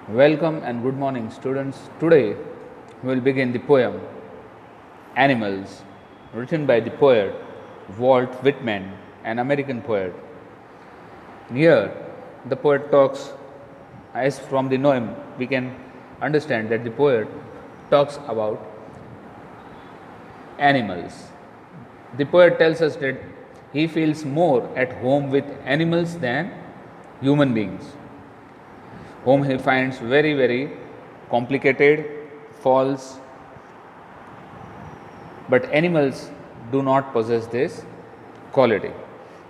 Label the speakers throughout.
Speaker 1: Welcome and good morning, students. Today we will begin the poem Animals, written by the poet Walt Whitman, an American poet. Here, the poet talks, as from the name, we can understand that the poet talks about animals. The poet tells us that he feels more at home with animals than human beings, whom he finds very complicated, false, but animals do not possess this quality.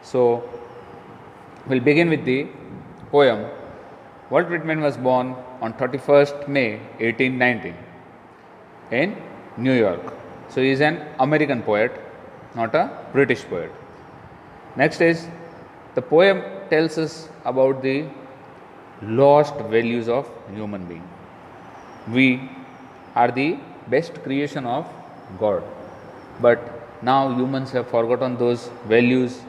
Speaker 1: So, we'll begin with the poem. Walt Whitman was born on 31st May 1819 in New York. So, he is an American poet, not a British poet. Next is the poem tells us about the lost values of human being. We are the best creation of God, but now humans have forgotten those values,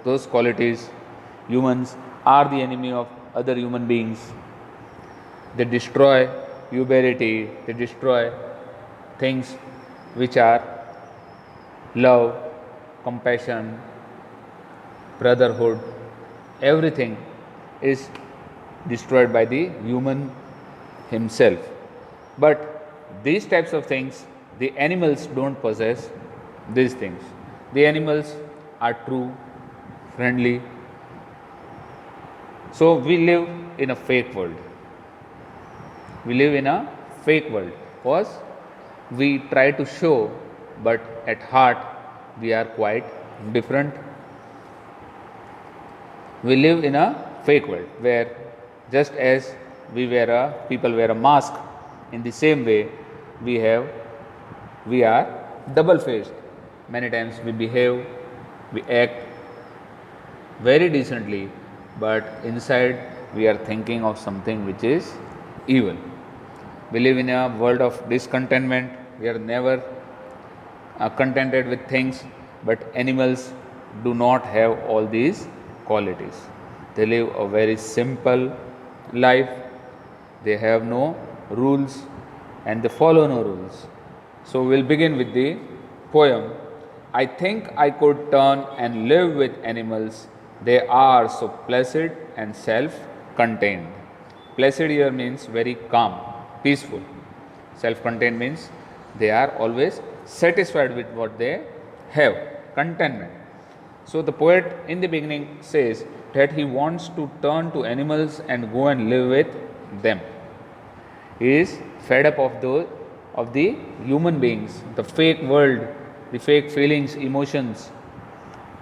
Speaker 1: those qualities. Humans are the enemy of other human beings. They destroy humanity, they destroy things which are love, compassion, brotherhood. Everything is destroyed by the human himself. But these types of things, the animals don't possess these things. The animals are true, friendly. So we live in a fake world. We live in a fake world because we try to show, but at heart we are quite different. We live in a fake world where just as people wear a mask, in the same way we are double faced. Many times we behave, we act very decently, but inside we are thinking of something which is evil. We live in a world of discontentment. We are never contented with things, but animals do not have all these qualities. They live a very simple life. They have no rules and they follow no rules. So we'll begin with the poem. I think I could turn and live with animals. They are so placid and self-contained. Placid here means very calm, peaceful. Self-contained means they are always satisfied with what they have, contentment. So the poet in the beginning says that he wants to turn to animals and go and live with them. He is fed up of the human beings, the fake world, the fake feelings, emotions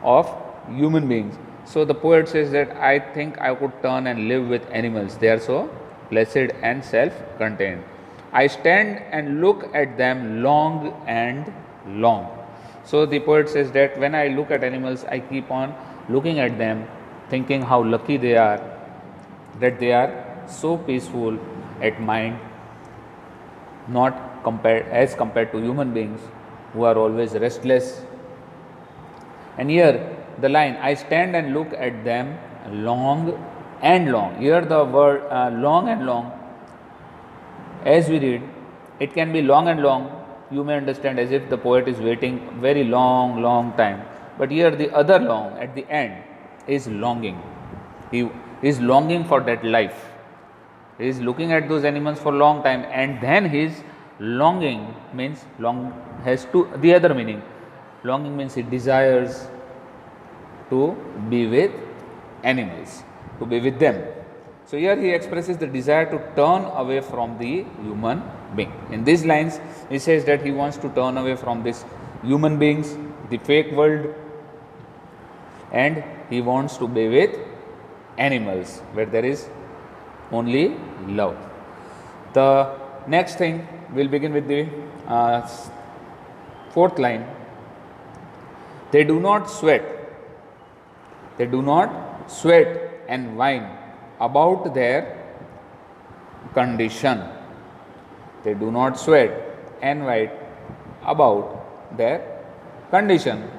Speaker 1: of human beings. So the poet says that I think I could turn and live with animals. They are so placid and self-contained. I stand and look at them long and long. So the poet says that when I look at animals, I keep on looking at them, thinking how lucky they are, that they are so peaceful at mind, not compared to human beings who are always restless. And here the line, I stand and look at them long and long. Here the word long and long, as we read, it can be long and long. You may understand as if the poet is waiting very long time. But here the other long at the end is longing. He is longing for that life. He is looking at those animals for long time, and then his longing means has the other meaning. Longing means he desires to be with animals, to be with them. So here he expresses the desire to turn away from the human being. In these lines, he says that he wants to turn away from these human beings, the fake world, and he wants to be with animals where there is only love. The next thing, we'll begin with the fourth line. They do not sweat and whine about their condition. They do not sweat and whine about their condition.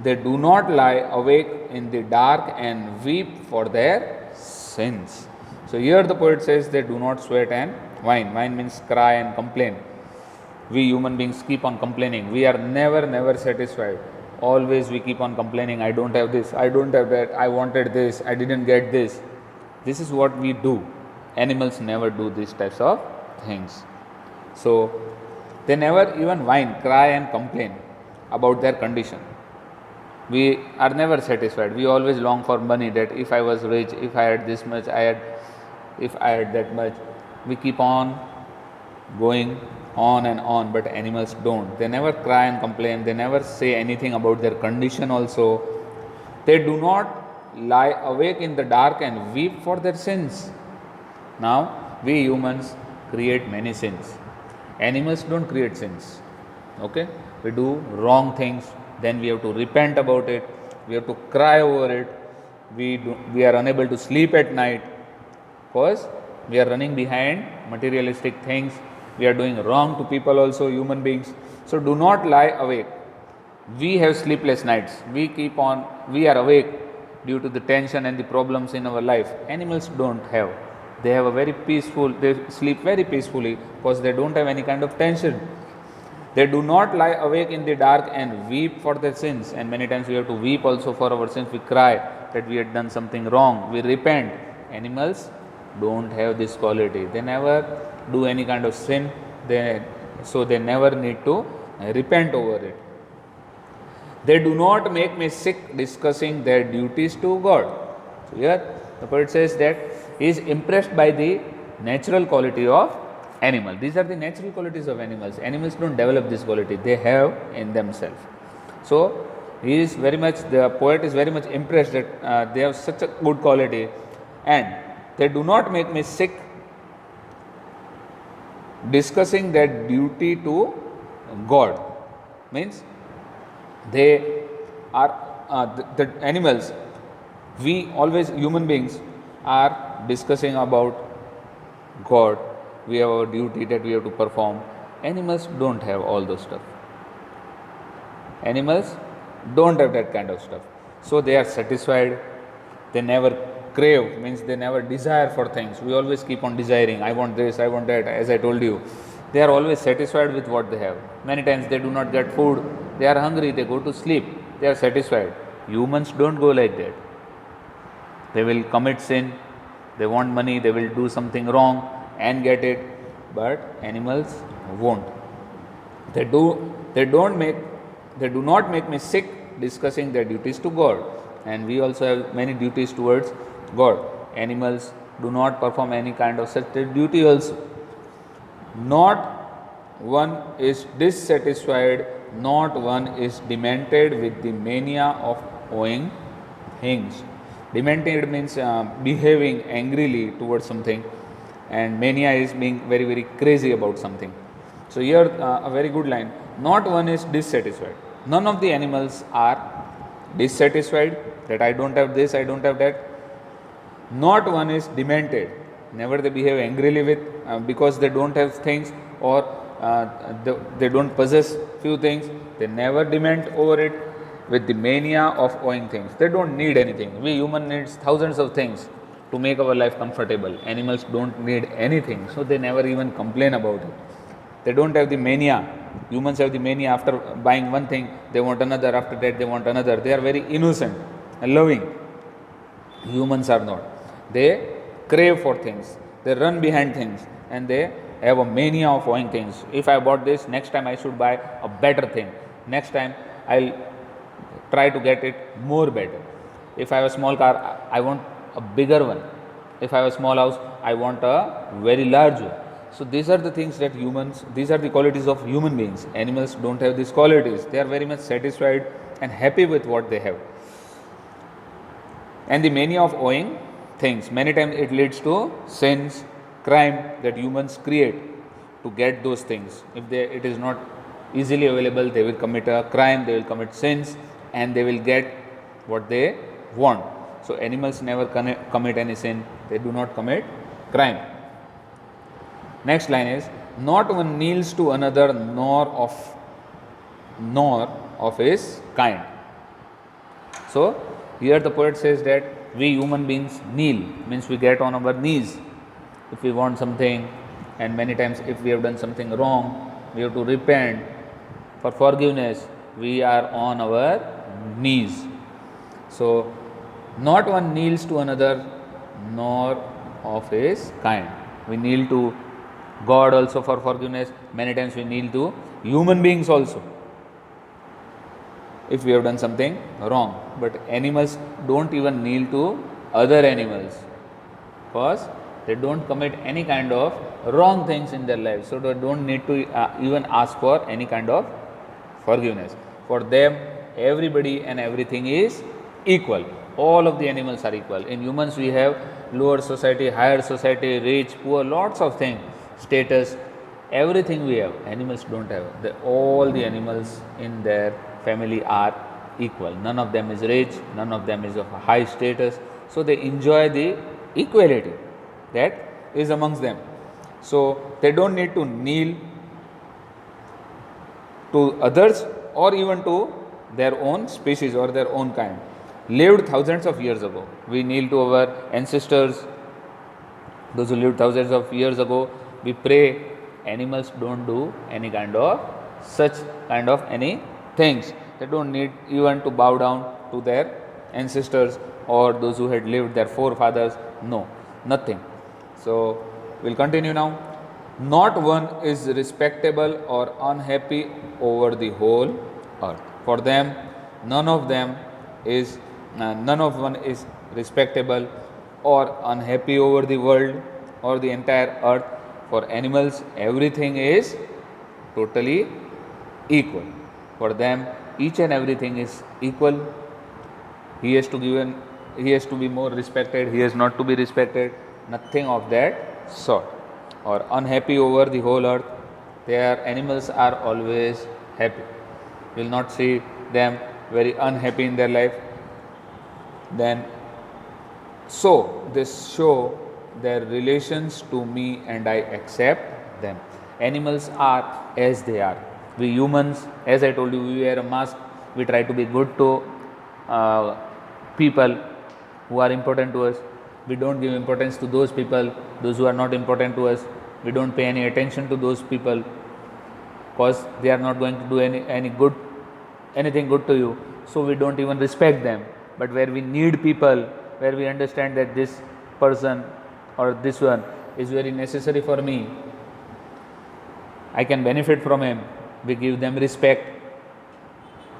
Speaker 1: They do not lie awake in the dark and weep for their sins. So here the poet says they do not sweat and whine. Whine means cry and complain. We human beings keep on complaining. We are never satisfied. Always we keep on complaining. I don't have this, I don't have that, I wanted this, I didn't get this. This is what we do. Animals never do these types of things. So they never even whine, cry and complain about their condition. We are never satisfied. We always long for money, that if I was rich, if I had this much, if I had that much. We keep on going on and on, but animals don't. They never cry and complain. They never say anything about their condition also. They do not lie awake in the dark and weep for their sins. Now, we humans create many sins. Animals don't create sins. Okay? We do wrong things, then we have to repent about it, we have to cry over it, we are unable to sleep at night because we are running behind materialistic things, we are doing wrong to people also, human beings. So do not lie awake. We have sleepless nights, we are awake due to the tension and the problems in our life. Animals don't have. They have a very peaceful, they sleep very peacefully because they don't have any kind of tension. They do not lie awake in the dark and weep for their sins. And many times we have to weep also for our sins. We cry that we had done something wrong. We repent. Animals don't have this quality. They never do any kind of sin. So they never need to repent over it. They do not make me sick discussing their duties to God. So here the poet says that he is impressed by the natural quality of animal. These are the natural qualities of animals. Animals don't develop this quality, they have in themselves. So the poet is very much impressed that they have such a good quality, and they do not make me sick discussing their duty to God. Means they are the animals, we always, human beings, are discussing about God. We have our duty that we have to perform. Animals don't have all those stuff. Animals don't have that kind of stuff. So they are satisfied. They never crave, means they never desire for things. We always keep on desiring. I want this, I want that, as I told you. They are always satisfied with what they have. Many times they do not get food. They are hungry, they go to sleep. They are satisfied. Humans don't go like that. They will commit sin. They want money, they will do something wrong and get it, but animals won't. They do not make me sick discussing their duties to God, and we also have many duties towards God. Animals do not perform any kind of such duty also. Not one is dissatisfied, not one is demented with the mania of owing things. Demented means behaving angrily towards something, and mania is being very crazy about something. So here a very good line, not one is dissatisfied. None of the animals are dissatisfied that I don't have this, I don't have that. Not one is demented, never they behave angrily with because they don't have things, or they don't possess few things, they never dement over it with the mania of owing things. They don't need anything. We human needs thousands of things to make our life comfortable. Animals don't need anything, so they never even complain about it. They don't have the mania. Humans have the mania. After buying one thing, they want another, after that they want another. They are very innocent and loving. Humans are not. They crave for things, they run behind things, and they have a mania of owing things. If I bought this, next time I should buy a better thing. Next time I'll try to get it more better. If I have a small car, I want a bigger one. If I have a small house, I want a very large one. So these are the things that these are the qualities of human beings. Animals don't have these qualities. They are very much satisfied and happy with what they have. And the mania of owing things, many times it leads to sins, crime that humans create to get those things. If it is not easily available, they will commit a crime, they will commit sins, and they will get what they want. So animals never commit any sin, they do not commit crime. Next line is, not one kneels to another nor of his kind. So here the poet says that we human beings kneel, means we get on our knees if we want something, and many times if we have done something wrong, we have to repent for forgiveness, we are on our knees. So, not one kneels to another, nor of his kind. We kneel to God also for forgiveness. Many times we kneel to human beings also if we have done something wrong. But animals don't even kneel to other animals because they don't commit any kind of wrong things in their life. So they don't need to even ask for any kind of forgiveness. For them, everybody and everything is equal. All of the animals are equal. In humans, we have lower society, higher society, rich, poor, lots of things, status, everything we have. Animals don't have. All the animals in their family are equal. None of them is rich, none of them is of a high status. So they enjoy the equality that is amongst them. So they don't need to kneel to others or even to their own species or their own kind. Lived thousands of years ago. We kneel to our ancestors, those who lived thousands of years ago. We pray. Animals don't do any kind of such kind of any things. They don't need even to bow down to their ancestors or those who had lived, their forefathers. No, nothing. So we'll continue now. Not one is respectable or unhappy over the whole earth. For them, none of one is respectable or unhappy over the world or the entire earth. For animals, everything is totally equal. For them, each and everything is equal. He has to be more respected, he has not to be respected, nothing of that sort. Or unhappy over the whole earth. Their animals are always happy. You will not see them very unhappy in their life. Then, so they show their relations to me and I accept them. Animals are as they are. We humans, as I told you, we wear a mask. We try to be good to people who are important to us. We don't give importance to those people, those who are not important to us. We don't pay any attention to those people because they are not going to do anything good to you. So we don't even respect them. But where we need people, where we understand that this person or this one is very necessary for me, I can benefit from him, we give them respect,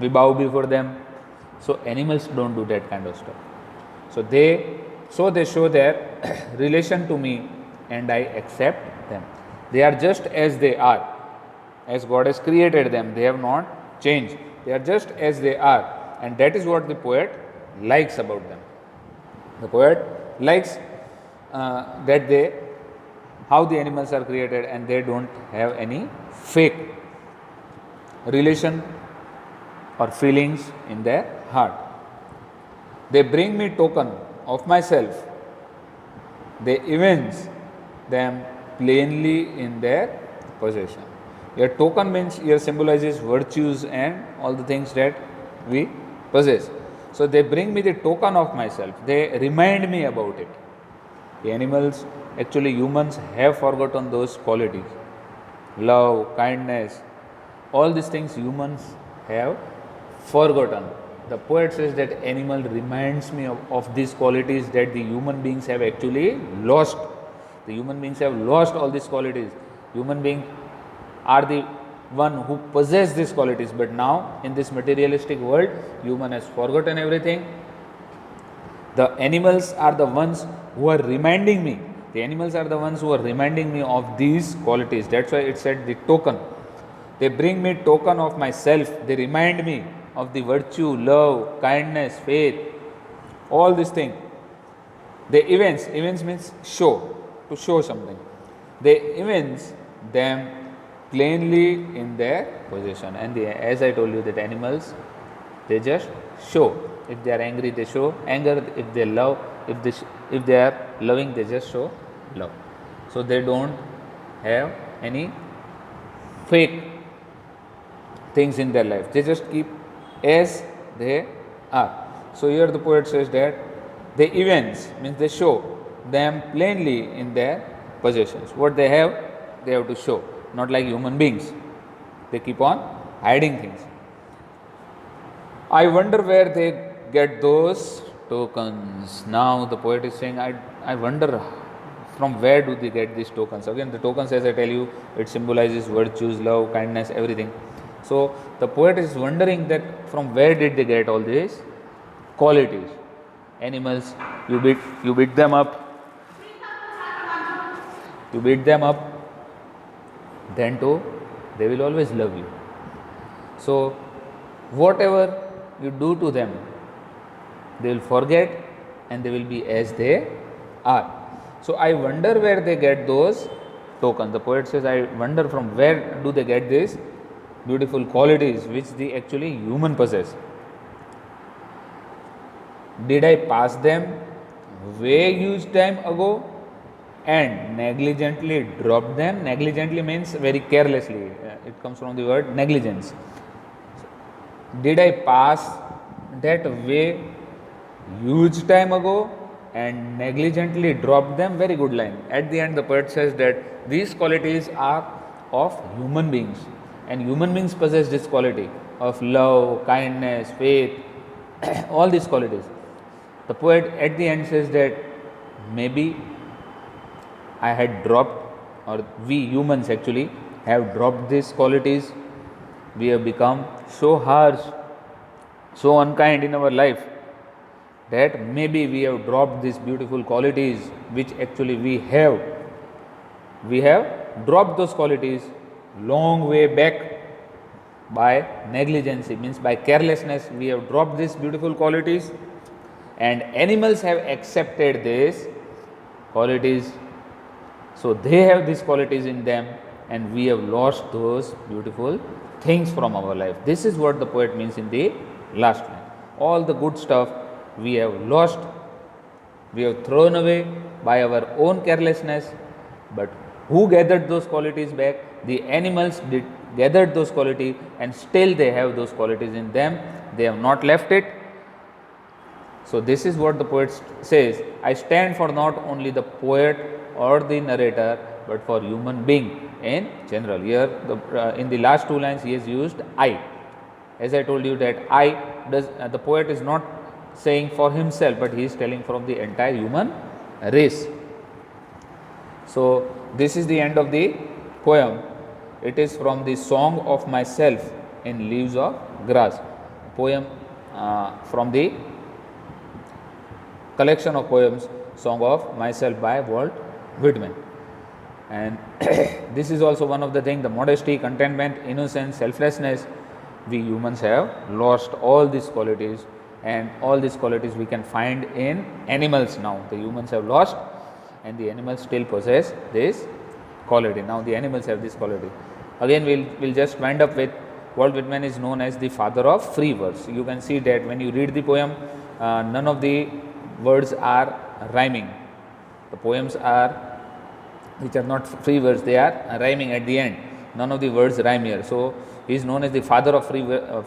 Speaker 1: we bow before them. So animals don't do that kind of stuff. So they show their relation to me and I accept them. They are just as they are, as God has created them. They have not changed. They are just as they are, and that is what the poet likes about them. The poet likes how the animals are created, and they don't have any fake relation or feelings in their heart. They bring me token of myself. They evince them plainly in their possession. Your token means here symbolizes virtues and all the things that we possess. So they bring me the token of myself. They remind me about it. The animals, actually humans have forgotten those qualities. Love, kindness, all these things humans have forgotten. The poet says that animal reminds me of these qualities that the human beings have actually lost. The human beings have lost all these qualities. Human beings are the one who possess these qualities, but now in this materialistic world, human has forgotten everything. The animals are the ones who are reminding me. The animals are the ones who are reminding me of these qualities. That's why it said the token. They bring me token of myself. They remind me of the virtue, love, kindness, faith, all these things. They evince means show, to show something. They evince them plainly in their possession. And as I told you, that animals, they just show. If they are angry, they show anger. If they love, if they are loving, they just show love. So they don't have any fake things in their life. They just keep as they are. So here the poet says that they evince, means they show them plainly in their possessions. What they have to show, not like human beings. They keep on hiding things. I wonder where they get those tokens. Now the poet is saying, I wonder from where do they get these tokens. Again, the tokens, as I tell you, it symbolizes virtues, love, kindness, everything. So the poet is wondering that from where did they get all these qualities. Animals, you beat them up, then too they will always love you. So whatever you do to them, they will forget and they will be as they are. So I wonder where they get those tokens. The poet says, I wonder from where do they get these beautiful qualities which the actually human possess. Did I pass them way huge time ago and negligently dropped them? Negligently means very carelessly. It comes from the word negligence. Did I pass that way huge time ago and negligently dropped them? Very good line. At the end, the poet says that these qualities are of human beings, and human beings possess this quality of love, kindness, faith, all these qualities. The poet at the end says that maybe I had dropped, or we humans actually have dropped these qualities. We have become so harsh, so unkind in our life that maybe we have dropped these beautiful qualities which actually we have. We have dropped those qualities long way back by negligence, means by carelessness. We have dropped these beautiful qualities, and animals have accepted these qualities. So they have these qualities in them, and we have lost those beautiful things from our life. This is what the poet means in the last line. All the good stuff we have lost, we have thrown away by our own carelessness. But who gathered those qualities back? The animals did gathered those qualities, and still they have those qualities in them. They have not left it. So this is what the poet says, I stand for not only the poet or the narrator, but for human being in general. Here in the last two lines he has used I. As I told you that I does, the poet is not saying for himself, but he is telling from the entire human race. So this is the end of the poem. It is from the Song of Myself in Leaves of Grass, poem from the collection of poems Song of Myself by Walt Whitman. And this is also one of the things, the modesty, contentment, innocence, selflessness. We humans have lost all these qualities, and all these qualities we can find in animals now. The humans have lost, and the animals still possess this quality. Now the animals have this quality. Again, we'll just wind up with Walt Whitman is known as the father of free verse. You can see that when you read the poem, none of the words are rhyming. The poems which are not free verse, they are rhyming at the end. None of the words rhyme here. So he is known as the father of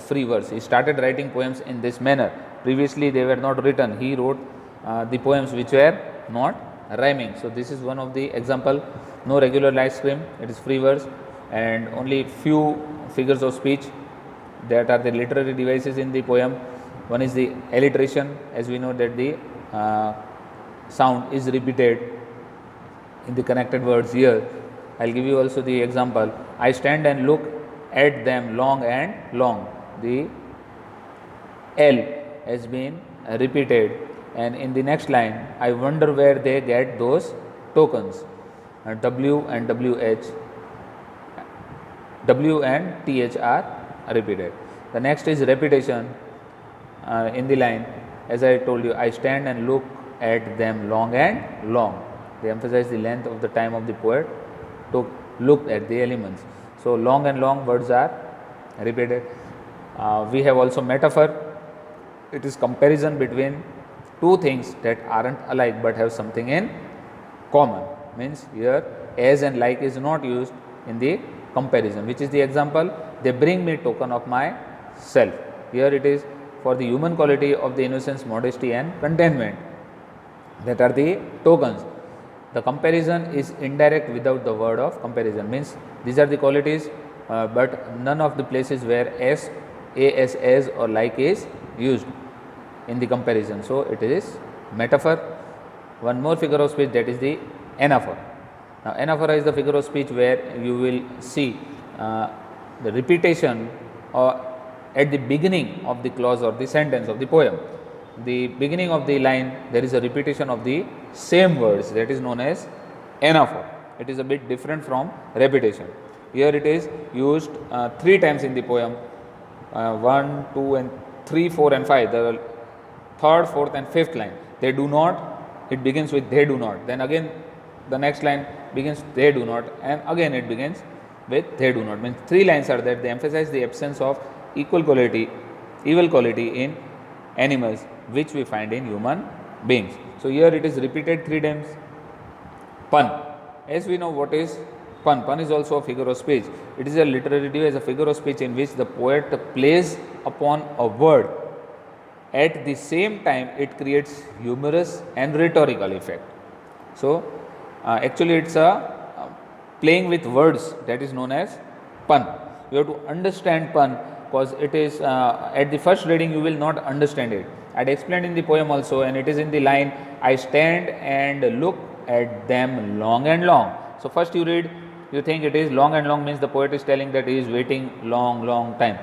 Speaker 1: free verse. He started writing poems in this manner. Previously they were not written. He wrote the poems which were not rhyming. So this is one of the example. No regular light stream, it is free verse, and only few figures of speech that are the literary devices in the poem. One is the alliteration, as we know that the sound is repeated in the connected words here. I will give you also the example. I stand and look at them long and long. The L has been repeated, and in the next line, I wonder where they get those tokens. W and WH, W and TH are repeated. The next is repetition in the line. As I told you, I stand and look at them long and long. They emphasize the length of the time of the poet to look at the elements. So long and long words are repeated. We have also metaphor. It is comparison between two things that aren't alike but have something in common. Means here as and like is not used in the comparison. Which is the example? They bring me token of myself. Here it is for the human quality of the innocence, modesty and contentment. that are the tokens. The comparison is indirect without the word of comparison, means these are the qualities, but none of the places where as or like is used in the comparison. So, it is metaphor. One more figure of speech, that is the anaphor. Now, anaphora is the figure of speech where you will see the repetition or at the beginning of the clause or the sentence of the poem. The beginning of the line, there is a repetition of the same words, that is known as anaphor. It is a bit different from repetition. Here it is used 3 times in the poem, 1, 2 and 3, 4 and 5, the third, fourth and fifth line. They do not, it begins with they do not, then again the next line begins they do not, and again it begins with they do not. Means 3 lines are there. They emphasize the absence of evil quality in animals which we find in human beings. So, here it is repeated 3 times. Pun. As we know what is pun. Pun is also a figure of speech. It is a literary device, a figure of speech in which the poet plays upon a word. At the same time, it creates humorous and rhetorical effect. So, actually it's a playing with words, that is known as pun. You have to understand pun, because it is at the first reading you will not understand it. I had explained in the poem also, and it is in the line, I stand and look at them long and long. So, first you read, you think it is long and long, means the poet is telling that he is waiting long time,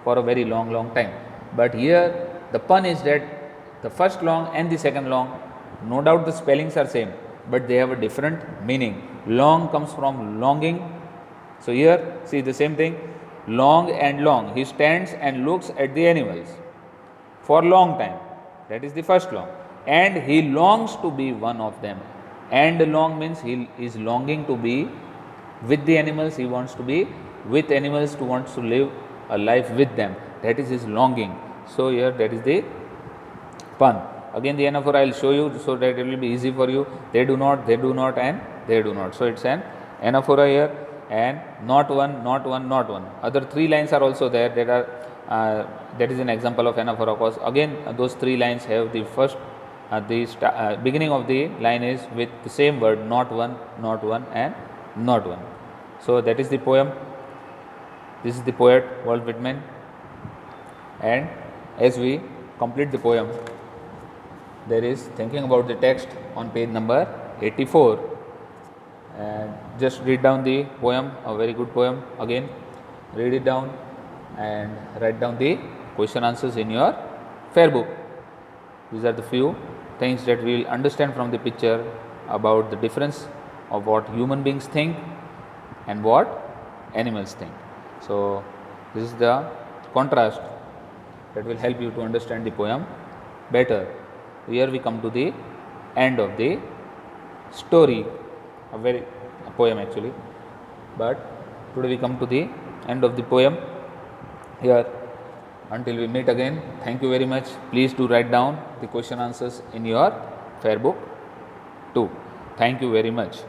Speaker 1: for a very long time. But here the pun is that the first long and the second long, no doubt the spellings are same, but they have a different meaning. Long comes from longing. So, here see the same thing, long and long. He stands and looks at the animals for long time, that is the first long, and he longs to be one of them. And long means he is longing to be with the animals, he wants to be with animals, to wants to live a life with them, that is his longing. So, here that is the pun. Again the anaphora I will show you, so that it will be easy for you. They do not and they do not. So, it is an anaphora here, and not one, not one, not one. Other 3 lines are also there, that are that is an example of anaphora, because again those 3 lines have the first beginning of the line is with the same word, not one and not one. So, that is the poem. This is the poet Walt Whitman, and as we complete the poem, there is thinking about the text on page number 84, and just read down the poem, a very good poem. Again read it down and write down the question answers in your fair book. These are the few things that we will understand from the picture about the difference of what human beings think and what animals think. So, this is the contrast that will help you to understand the poem better. Here we come to the end of the story, a poem actually, but today we come to the end of the poem here. Until we meet again, thank you very much. Please do write down the question answers in your fair book too. Thank you very much.